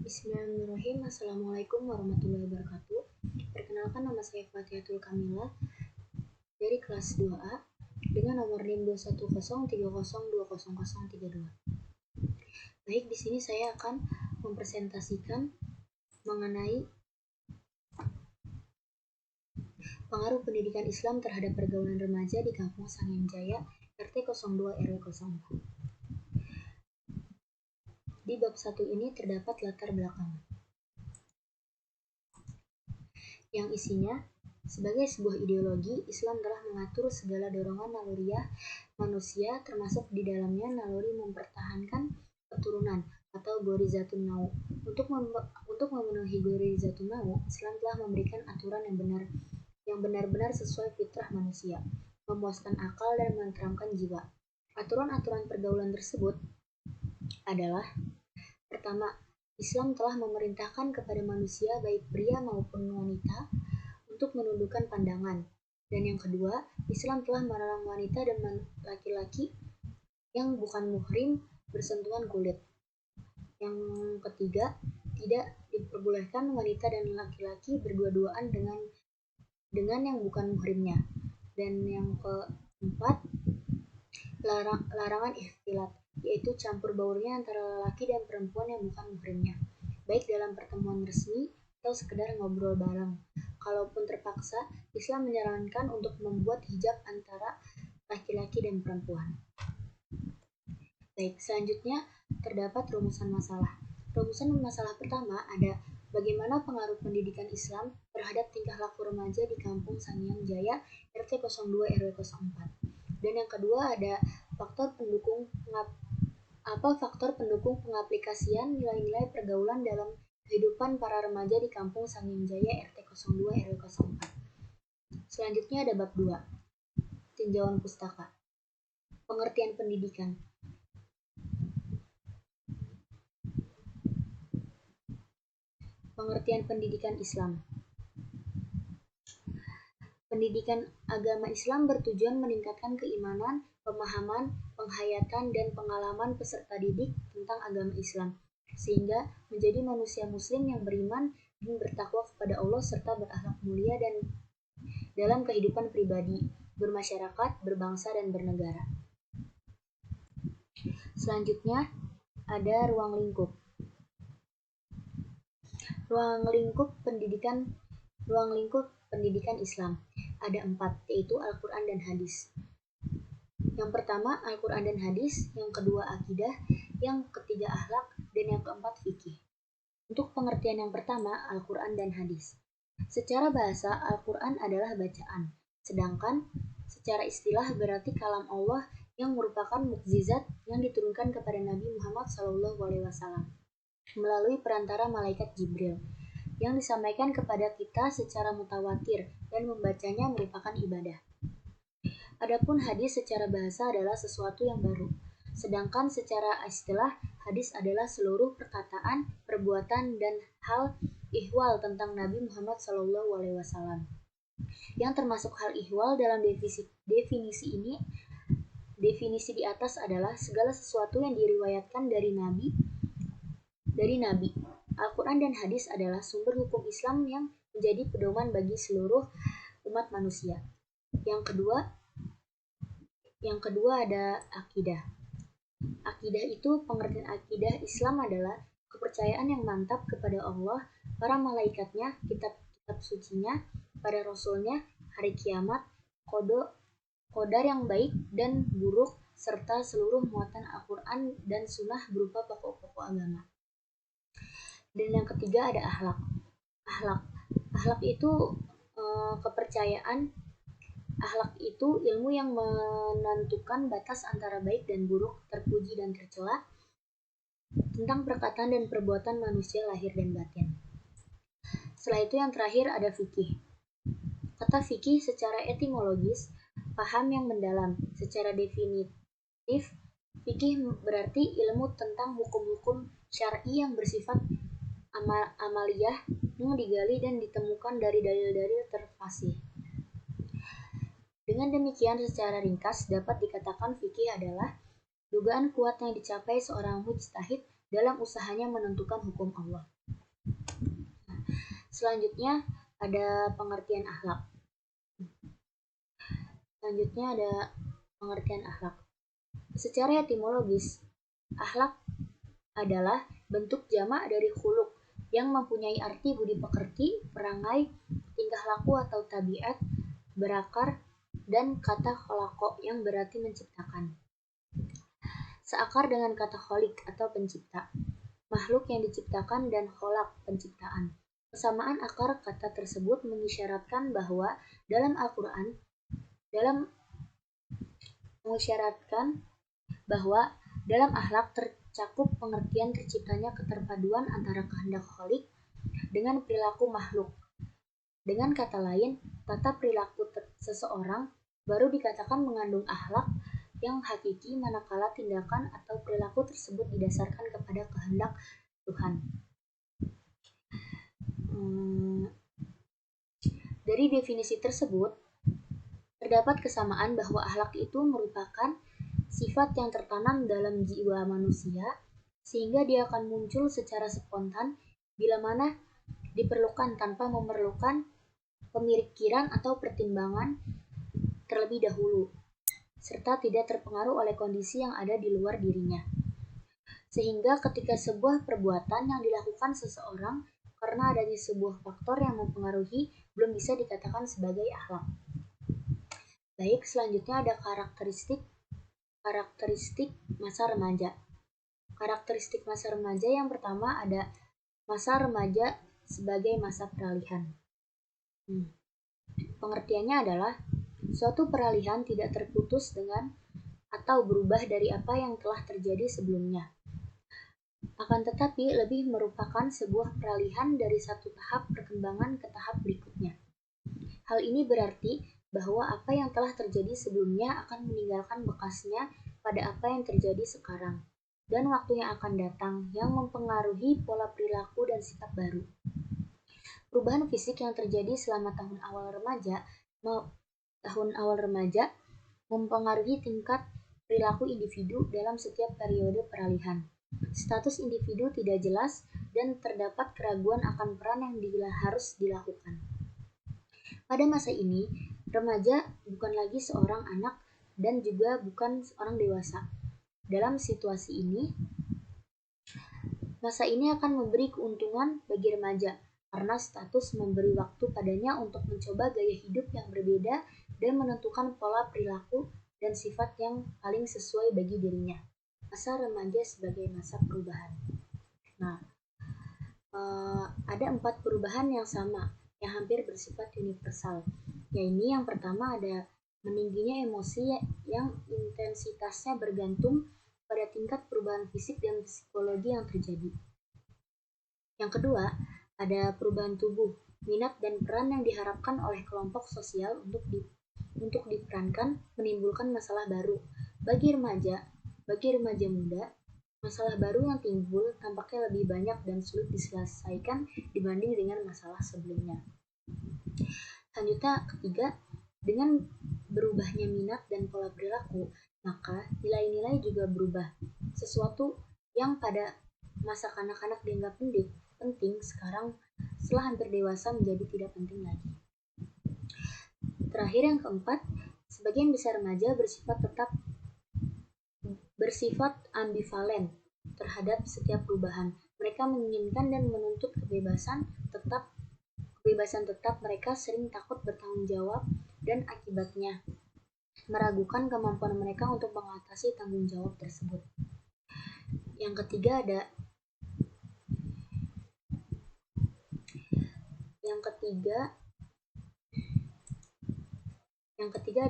Bismillahirrahmanirrahim. Assalamualaikum warahmatullahi wabarakatuh. Perkenalkan, nama saya Fatihatul Kamila dari kelas 2A dengan nomor NIM 21030200032. Baik, di sini saya akan mempresentasikan mengenai pengaruh pendidikan Islam terhadap pergaulan remaja di Kampung Sangiang Jaya, RT 02 RW 04. Di bab 1 ini terdapat latar belakang yang isinya, sebagai sebuah ideologi, Islam telah mengatur segala dorongan naluriah manusia, termasuk di dalamnya naluri mempertahankan keturunan atau gorizatun nau. Untuk memenuhi gorizatun nau, Islam telah memberikan aturan yang benar-benar sesuai fitrah manusia, memuaskan akal dan menenteramkan jiwa. Aturan-aturan pergaulan tersebut adalah: pertama, Islam telah memerintahkan kepada manusia baik pria maupun wanita untuk menundukkan pandangan. Dan yang kedua, Islam telah melarang wanita dan laki-laki yang bukan muhrim bersentuhan kulit. Yang ketiga, tidak diperbolehkan wanita dan laki-laki berdua-duaan dengan yang bukan muhrimnya. Dan yang keempat, larangan ikhtilat, yaitu campur baurnya antara lelaki dan perempuan yang bukan muhrimnya, baik dalam pertemuan resmi atau sekedar ngobrol bareng. Kalaupun terpaksa, Islam menyarankan untuk membuat hijab antara laki-laki dan perempuan. Baik, selanjutnya terdapat rumusan masalah. Rumusan masalah pertama ada bagaimana pengaruh pendidikan Islam terhadap tingkah laku remaja di Kampung Sangiang Jaya, RT 02 RW 04. Dan yang kedua ada faktor pendukung pengaplikasian nilai-nilai pergaulan dalam kehidupan para remaja di Kampung Sangiang Jaya, RT 02 RW 04. Selanjutnya ada bab 2, tinjauan pustaka. Pengertian pendidikan. Pengertian pendidikan Islam. Pendidikan agama Islam bertujuan meningkatkan keimanan, pemahaman, penghayatan, dan pengalaman peserta didik tentang agama Islam, sehingga menjadi manusia muslim yang beriman dan bertakwa kepada Allah serta berakhlak mulia dan dalam kehidupan pribadi, bermasyarakat, berbangsa, dan bernegara. Selanjutnya ada ruang lingkup. Ruang lingkup pendidikan Islam ada 4, yaitu Al-Quran dan Hadis. Yang pertama Al-Quran dan Hadis, yang kedua akidah, yang ketiga akhlak, dan yang keempat fikih. Untuk pengertian yang pertama, Al-Quran dan Hadis. Secara bahasa, Al-Quran adalah bacaan, sedangkan secara istilah berarti kalam Allah yang merupakan mukjizat yang diturunkan kepada Nabi Muhammad SAW melalui perantara malaikat Jibril, yang disampaikan kepada kita secara mutawatir dan membacanya merupakan ibadah. Adapun hadis secara bahasa adalah sesuatu yang baru, sedangkan secara istilah hadis adalah seluruh perkataan, perbuatan, dan hal ihwal tentang Nabi Muhammad SAW. Yang termasuk hal ihwal dalam definisi di atas adalah segala sesuatu yang diriwayatkan dari Nabi. Al-Quran dan hadis adalah sumber hukum Islam yang menjadi pedoman bagi seluruh umat manusia. Yang kedua ada akidah. Akidah itu, pengertian akidah Islam adalah kepercayaan yang mantap kepada Allah, para malaikatnya, kitab sucinya, para rasulnya, hari kiamat, qadar yang baik dan buruk, serta seluruh muatan Al-Quran dan Sunnah berupa pokok-pokok agama. Dan yang ketiga ada akhlak. Akhlak itu kepercayaan. Akhlak itu ilmu yang menentukan batas antara baik dan buruk, terpuji dan tercela, tentang perkataan dan perbuatan manusia lahir dan batin. Setelah itu yang terakhir ada fikih. Kata fikih secara etimologis, paham yang mendalam. Secara definitif, fikih berarti ilmu tentang hukum-hukum syar'i yang bersifat amaliyah yang digali dan ditemukan dari dalil-dalil terfasih. Dengan demikian, secara ringkas dapat dikatakan fikih adalah dugaan kuat yang dicapai seorang mujtahid dalam usahanya menentukan hukum Allah. Selanjutnya ada pengertian akhlak. Secara etimologis, akhlak adalah bentuk jamak dari khuluq yang mempunyai arti budi pekerti, perangai, tingkah laku atau tabiat, berakar, dan kata khalaqa yang berarti menciptakan. Seakar dengan kata kholik atau pencipta, makhluk yang diciptakan, dan kholak penciptaan. Kesamaan akar kata tersebut mengisyaratkan bahwa dalam Al-Quran dalam akhlak tercakup pengertian terciptanya keterpaduan antara kehendak kholik dengan perilaku makhluk. Dengan kata lain, tata perilaku seseorang baru dikatakan mengandung akhlak yang hakiki manakala tindakan atau perilaku tersebut didasarkan kepada kehendak Tuhan. Dari definisi tersebut, terdapat kesamaan bahwa akhlak itu merupakan sifat yang tertanam dalam jiwa manusia, sehingga dia akan muncul secara spontan bila mana diperlukan tanpa memerlukan pemikiran atau pertimbangan terlebih dahulu, serta tidak terpengaruh oleh kondisi yang ada di luar dirinya. Sehingga ketika sebuah perbuatan yang dilakukan seseorang karena adanya sebuah faktor yang mempengaruhi belum bisa dikatakan sebagai akhlak. Baik, selanjutnya ada karakteristik masa remaja. Karakteristik masa remaja yang pertama ada masa remaja sebagai masa peralihan. Pengertiannya adalah suatu peralihan tidak terputus dengan atau berubah dari apa yang telah terjadi sebelumnya. Akan tetapi lebih merupakan sebuah peralihan dari satu tahap perkembangan ke tahap berikutnya. Hal ini berarti bahwa apa yang telah terjadi sebelumnya akan meninggalkan bekasnya pada apa yang terjadi sekarang, dan waktu yang akan datang yang mempengaruhi pola perilaku dan sikap baru. Perubahan fisik yang terjadi selama tahun awal remaja mempengaruhi tingkat perilaku individu dalam setiap periode peralihan. Status individu tidak jelas dan terdapat keraguan akan peran yang harus dilakukan. Pada masa ini, remaja bukan lagi seorang anak dan juga bukan seorang dewasa. Dalam situasi ini, masa ini akan memberi keuntungan bagi remaja karena status memberi waktu padanya untuk mencoba gaya hidup yang berbeda dan menentukan pola perilaku dan sifat yang paling sesuai bagi dirinya. Masa remaja sebagai masa perubahan. Nah, ada 4 perubahan yang sama, yang hampir bersifat universal. Yaitu yang pertama ada meningginya emosi yang intensitasnya bergantung pada tingkat perubahan fisik dan psikologi yang terjadi. Yang kedua, ada perubahan tubuh, minat dan peran yang diharapkan oleh kelompok sosial untuk diperankan menimbulkan masalah baru. Bagi remaja muda, masalah baru yang timbul tampaknya lebih banyak dan sulit diselesaikan dibanding dengan masalah sebelumnya. Selanjutnya, ketiga, dengan berubahnya minat dan pola perilaku, maka nilai-nilai juga berubah. Sesuatu yang pada masa kanak-kanak dianggap penting, sekarang setelah hampir dewasa menjadi tidak penting lagi. Terakhir, yang keempat, sebagian besar remaja bersifat ambivalen terhadap setiap perubahan. Mereka menginginkan dan menuntut kebebasan tetap. Mereka sering takut bertanggung jawab dan akibatnya meragukan kemampuan mereka untuk mengatasi tanggung jawab tersebut. Yang ketiga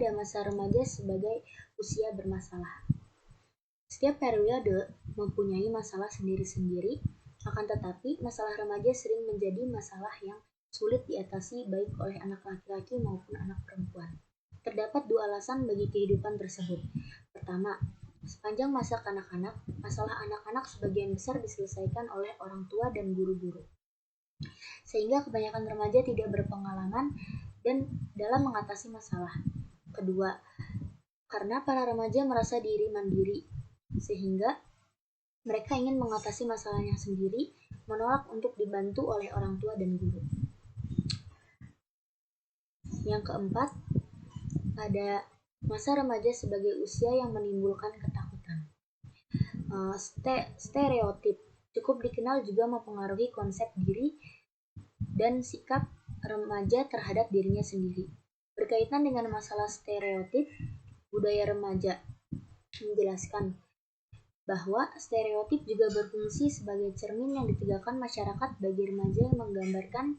ada masa remaja sebagai usia bermasalah. Setiap periode mempunyai masalah sendiri-sendiri, akan tetapi masalah remaja sering menjadi masalah yang sulit diatasi baik oleh anak laki-laki maupun anak perempuan. Terdapat 2 alasan bagi kehidupan tersebut. Pertama, sepanjang masa kanak-kanak, masalah anak-anak sebagian besar diselesaikan oleh orang tua dan guru-guru, sehingga kebanyakan remaja tidak berpengalaman dan dalam mengatasi masalah. Kedua, karena para remaja merasa diri mandiri, sehingga Mereka ingin mengatasi masalahnya sendiri, menolak untuk dibantu oleh orang tua dan guru. Yang keempat, ada masa remaja sebagai usia yang menimbulkan ketakutan. Stereotip cukup dikenal juga mempengaruhi konsep diri dan sikap remaja terhadap dirinya sendiri. Berkaitan dengan masalah stereotip, budaya remaja menjelaskan bahwa stereotip juga berfungsi sebagai cermin yang ditegakkan masyarakat bagi remaja yang menggambarkan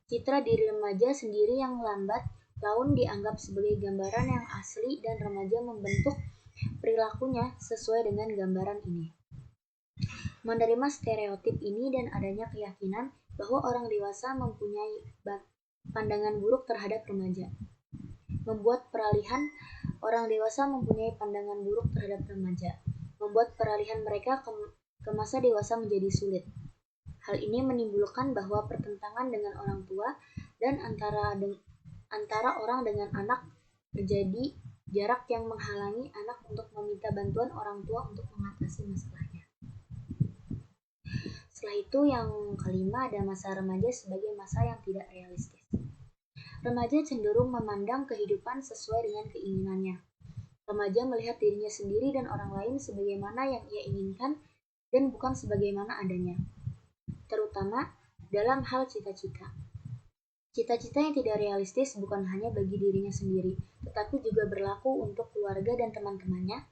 citra diri remaja sendiri yang lambat laun dianggap sebagai gambaran yang asli dan remaja membentuk perilakunya sesuai dengan gambaran ini. Menerima stereotip ini dan adanya keyakinan bahwa orang dewasa mempunyai pandangan buruk terhadap remaja, membuat peralihan orang dewasa mempunyai pandangan buruk terhadap remaja, membuat peralihan mereka ke masa dewasa menjadi sulit. Hal ini menimbulkan bahwa pertentangan dengan orang tua dan antara orang dengan anak terjadi jarak yang menghalangi anak untuk meminta bantuan orang tua untuk mengatasi masalahnya. Setelah itu yang kelima ada masa remaja sebagai masa yang tidak realistis. Remaja cenderung memandang kehidupan sesuai dengan keinginannya. Remaja melihat dirinya sendiri dan orang lain sebagaimana yang ia inginkan dan bukan sebagaimana adanya, terutama dalam hal cita-cita. Cita-cita yang tidak realistis bukan hanya bagi dirinya sendiri, tetapi juga berlaku untuk keluarga dan teman-temannya,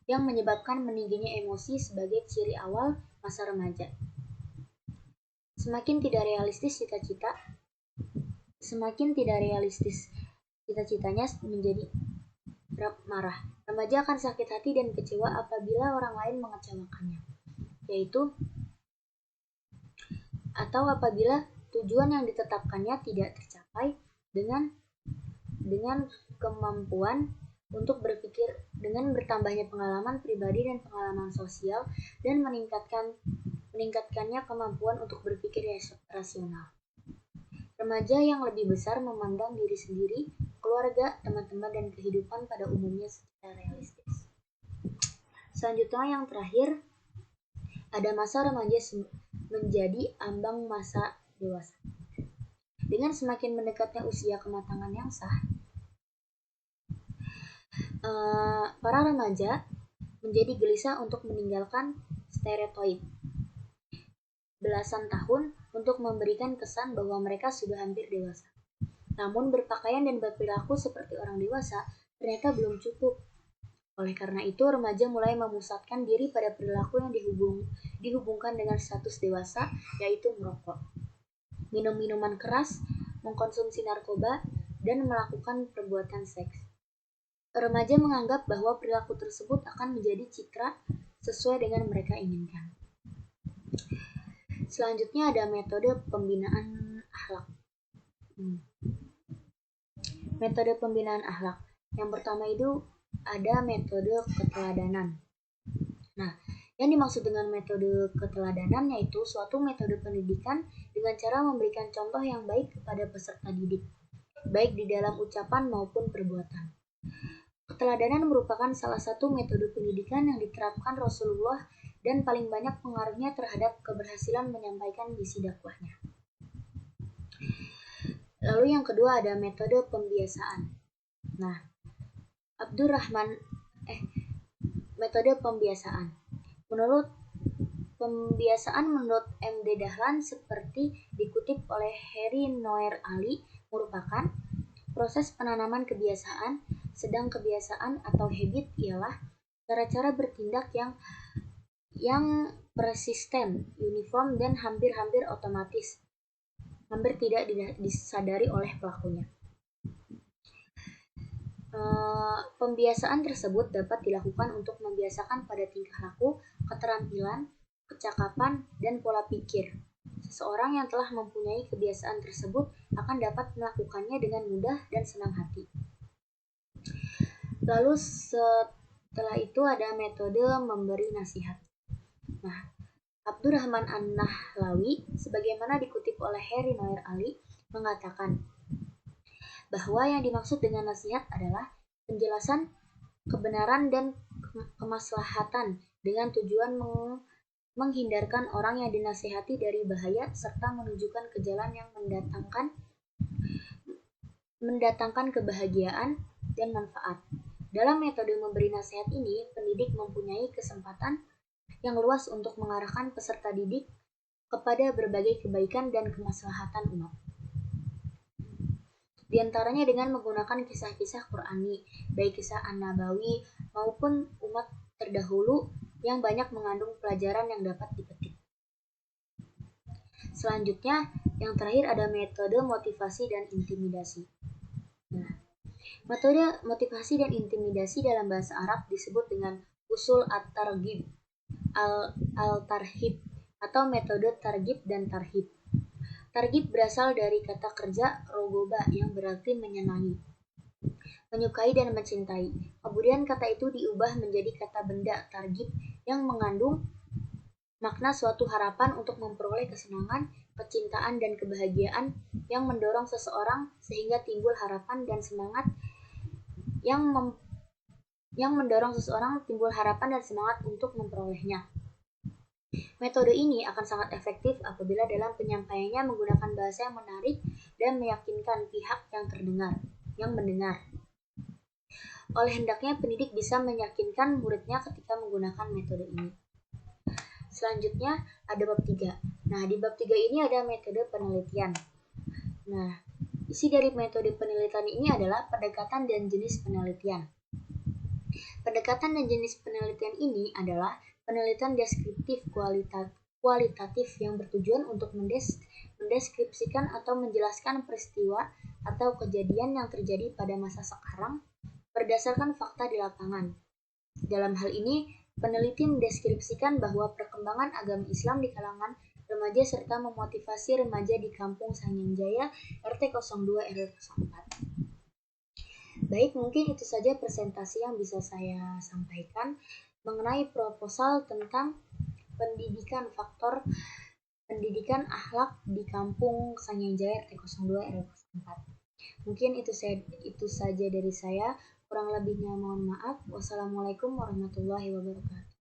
yang menyebabkan meningginya emosi sebagai ciri awal masa remaja. Semakin tidak realistis cita-citanya menjadi marah. Remaja akan sakit hati dan kecewa apabila orang lain mengecewakannya, atau apabila tujuan yang ditetapkannya tidak tercapai dengan kemampuan untuk berpikir, dengan bertambahnya pengalaman pribadi dan pengalaman sosial dan meningkatkannya kemampuan untuk berpikir rasional. Remaja yang lebih besar memandang diri sendiri, keluarga, teman-teman, dan kehidupan pada umumnya secara realistis. Selanjutnya yang terakhir, ada masa remaja menjadi ambang masa dewasa. Dengan semakin mendekatnya usia kematangan yang sah, para remaja menjadi gelisah untuk meninggalkan stereotip belasan tahun untuk memberikan kesan bahwa mereka sudah hampir dewasa. Namun berpakaian dan berperilaku seperti orang dewasa ternyata belum cukup. Oleh karena itu, remaja mulai memusatkan diri pada perilaku yang dihubungkan dengan status dewasa, yaitu merokok, minum minuman keras, mengkonsumsi narkoba, dan melakukan perbuatan seks. Remaja menganggap bahwa perilaku tersebut akan menjadi citra sesuai dengan mereka inginkan. Selanjutnya ada metode pembinaan akhlak. Metode pembinaan akhlak. Yang pertama itu ada metode keteladanan. Nah, yang dimaksud dengan metode keteladanan yaitu suatu metode pendidikan dengan cara memberikan contoh yang baik kepada peserta didik, baik di dalam ucapan maupun perbuatan. Keteladanan merupakan salah satu metode pendidikan yang diterapkan Rasulullah dan paling banyak pengaruhnya terhadap keberhasilan menyampaikan misi dakwahnya. Lalu yang kedua ada metode pembiasaan. Nah, metode pembiasaan. Menurut M.D. Dahlan seperti dikutip oleh Harry Noer Ali merupakan proses penanaman kebiasaan, sedang kebiasaan atau habit ialah cara-cara bertindak yang persisten, uniform dan hampir otomatis, hampir tidak disadari oleh pelakunya. Pembiasaan tersebut dapat dilakukan untuk membiasakan pada tingkah laku, keterampilan, kecakapan, dan pola pikir. Seseorang yang telah mempunyai kebiasaan tersebut akan dapat melakukannya dengan mudah dan senang hati. Lalu setelah itu ada metode memberi nasihat. Nah, Abdurrahman An-Nahlawi, sebagaimana dikutip oleh Harry Noer Ali, mengatakan bahwa yang dimaksud dengan nasihat adalah penjelasan kebenaran dan kemaslahatan dengan tujuan menghindarkan orang yang dinasihati dari bahaya serta menunjukkan ke jalan yang mendatangkan kebahagiaan dan manfaat. Dalam metode memberi nasihat ini, pendidik mempunyai kesempatan yang luas untuk mengarahkan peserta didik kepada berbagai kebaikan dan kemaslahatan umat. Di antaranya dengan menggunakan kisah-kisah Qur'ani, baik kisah An-Nabawi maupun umat terdahulu yang banyak mengandung pelajaran yang dapat dipetik. Selanjutnya, yang terakhir ada metode motivasi dan intimidasi. Nah, metode motivasi dan intimidasi dalam bahasa Arab disebut dengan usul at-targhib, al-tarhib, atau metode targhib dan tarhib. Targhib berasal dari kata kerja rogoba yang berarti menyenangi, menyukai dan mencintai. Kemudian kata itu diubah menjadi kata benda targhib yang mengandung makna suatu harapan untuk memperoleh kesenangan, kecintaan, dan kebahagiaan yang mendorong seseorang sehingga timbul harapan dan semangat untuk memperolehnya. Metode ini akan sangat efektif apabila dalam penyampaiannya menggunakan bahasa yang menarik dan meyakinkan pihak yang mendengar. Oleh hendaknya pendidik bisa meyakinkan muridnya ketika menggunakan metode ini. Selanjutnya ada bab 3. Nah, di bab 3 ini ada metode penelitian. Nah, isi dari metode penelitian ini adalah pendekatan dan jenis penelitian. Pendekatan dan jenis penelitian ini adalah penelitian deskriptif kualitatif yang bertujuan untuk mendeskripsikan atau menjelaskan peristiwa atau kejadian yang terjadi pada masa sekarang berdasarkan fakta di lapangan. Dalam hal ini, peneliti mendeskripsikan bahwa perkembangan agama Islam di kalangan remaja serta memotivasi remaja di Kampung Sangiang RT 02 RW 04. Baik, mungkin itu saja presentasi yang bisa saya sampaikan mengenai proposal tentang faktor pendidikan akhlak di Kampung Sangiang RT 02 RW 04. Mungkin itu saja dari saya. Kurang lebihnya mohon maaf. Wassalamualaikum warahmatullahi wabarakatuh.